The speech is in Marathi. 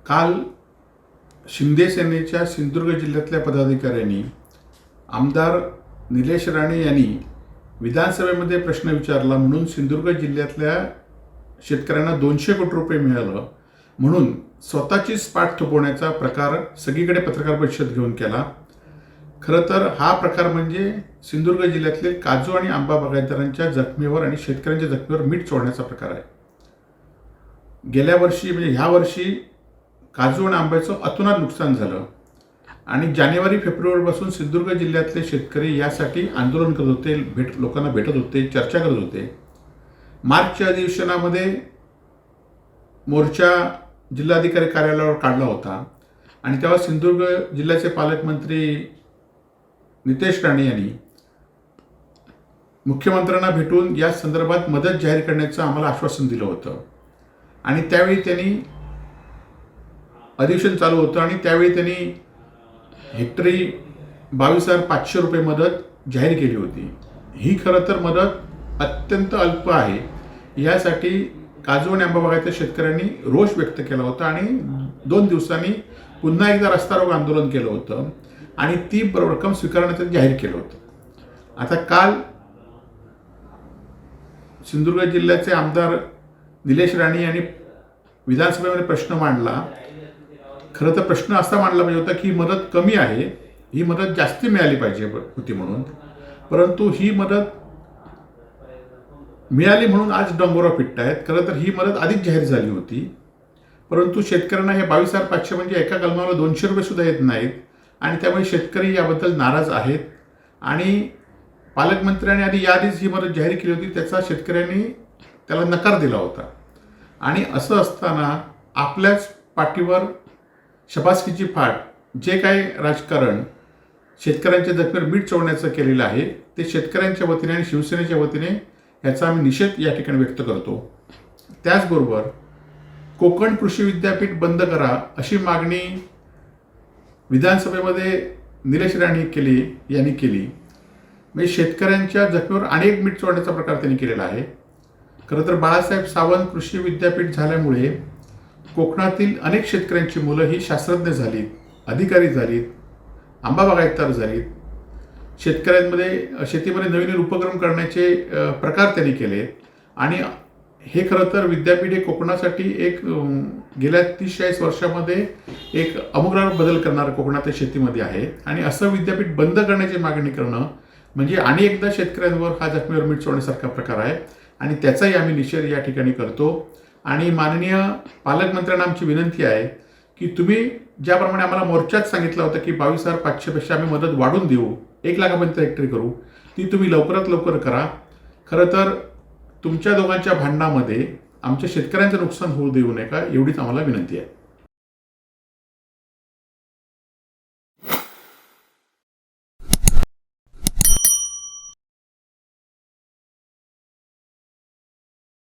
काल शिंदे सेनेच्या सिंधुदुर्ग जिल्ह्यातल्या पदाधिकाऱ्यांनी आमदार निलेश राणे यांनी विधानसभेमध्ये प्रश्न विचारला म्हणून सिंधुदुर्ग जिल्ह्यातल्या शेतकऱ्यांना 200 कोटी रुपये मिळालं म्हणून स्वतःचीच पाठ थोपवण्याचा प्रकार सगळीकडे पत्रकार परिषद घेऊन केला। खरं तर हा प्रकार म्हणजे सिंधुदुर्ग जिल्ह्यातले काजू आणि आंबा बागायतदारांच्या जखमेवर आणि शेतकऱ्यांच्या जखमेवर मीठ चोळण्याचा प्रकार आहे। गेल्या वर्षी म्हणजे ह्या वर्षी काजू आणि आंब्याचं अतोनात नुकसान झालं आणि जानेवारी फेब्रुवारीपासून सिंधुदुर्ग जिल्ह्यातले शेतकरी यासाठी आंदोलन करत होते, लोकांना भेटत होते, चर्चा करत होते। मार्चच्या अधिवेशनामध्ये मोर्चा जिल्हाधिकारी कार्यालयावर काढला होता आणि तेव्हा सिंधुदुर्ग जिल्ह्याचे पालकमंत्री नितेश राणे यांनी मुख्यमंत्र्यांना भेटून या संदर्भात मदत जाहीर करण्याचं आम्हाला आश्वासन दिलं होतं आणि त्यावेळी त्यांनी अधिवेशन चालू होतं आणि त्यावेळी त्यांनी हेक्टरी 22,500 रुपये मदत जाहीर केली होती। ही खरं तर मदत अत्यंत अल्प आहे। यासाठी काजू आणि आंबा बागायतदार शेतकऱ्यांनी रोष व्यक्त केला होता आणि 2 दिवसांनी पुन्हा एकदा रस्ता रोको आंदोलन केलं होतं आणि ती रक्कम स्वीकारण्याचं जाहीर केलं होतं। आता काल सिंधुदुर्ग जिल्ह्याचे आमदार निलेश राणे यांनी विधानसभेमध्ये प्रश्न मांडला। खरं तर प्रश्न असा मांडला पाहिजे होता की ही मदत कमी आहे, ही मदत जास्ती मिळाली पाहिजे होती म्हणून, परंतु ही मदत मिळाली म्हणून आज डंगोरा पिटतायत। खरं तर ही मदत आधीच जाहीर झाली होती, परंतु शेतकऱ्यांना हे 22,500 म्हणजे एका कलमाला 200 रुपये सुद्धा येत नाहीत आणि त्यामुळे शेतकरी याबद्दल नाराज आहेत आणि पालकमंत्र्यांनी आधी याआधीच ही मदत जाहीर केली होती, त्याचा शेतकऱ्यांनी त्याला नकार दिला होता आणि असं असताना आपल्याच पाठीवर शबासकीची फाट जे काही राजकारण शेतकऱ्यांच्या जखमेवर मीठ चोळण्याचं केलेलं आहे ते शेतकऱ्यांच्या वतीने आणि शिवसेनेच्या वतीने याचा आम्ही निषेध या ठिकाणी व्यक्त करतो। त्याचबरोबर कोकण कृषी विद्यापीठ बंद करा अशी मागणी विधानसभेमध्ये निलेश राणे यांनी केली। म्हणजे शेतकऱ्यांच्या जखमेवर अनेक मीठ चोळण्याचा प्रकार त्यांनी केलेला आहे। खरं तर बाळासाहेब सावंत कृषी विद्यापीठ झाल्यामुळे कोकणातील अनेक शेतकऱ्यांची मुलं ही शास्त्रज्ञ झालीत, अधिकारी झालीत, आंबा बागायतदार झालीत, शेतीमध्ये नवीन उपक्रम करण्याचे प्रकार त्यांनी केले आणि हे खरं तर विद्यापीठ हे कोकणासाठी एक गेल्या 30-40 वर्षामध्ये एक आमूलाग्र बदल करणारं कोकणातील शेतीमध्ये आहे आणि असं विद्यापीठ बंद करण्याची मागणी करणं म्हणजे आणि एकदा शेतकऱ्यांवर हा जखमेवर मीठ चोळण्यासारखा प्रकार आहे आणि त्याचाही आम्ही निषेध या ठिकाणी करतो। आणि माननीय पालकमंत्र्यांना आमची विनंती आहे की तुम्ही ज्याप्रमाणे आम्हाला मोर्चात सांगितलं होतं की 22,500 पेक्षा आम्ही मदत वाढून देऊ, 1 लाखापर्यंत हेक्टरी करू, ती तुम्ही लवकरात लवकर करा। खरं तर तुमच्या दोघांच्या भांडणामध्ये आमच्या शेतकऱ्यांचं नुकसान होऊ देऊ नये का एवढीच आम्हाला विनंती आहे।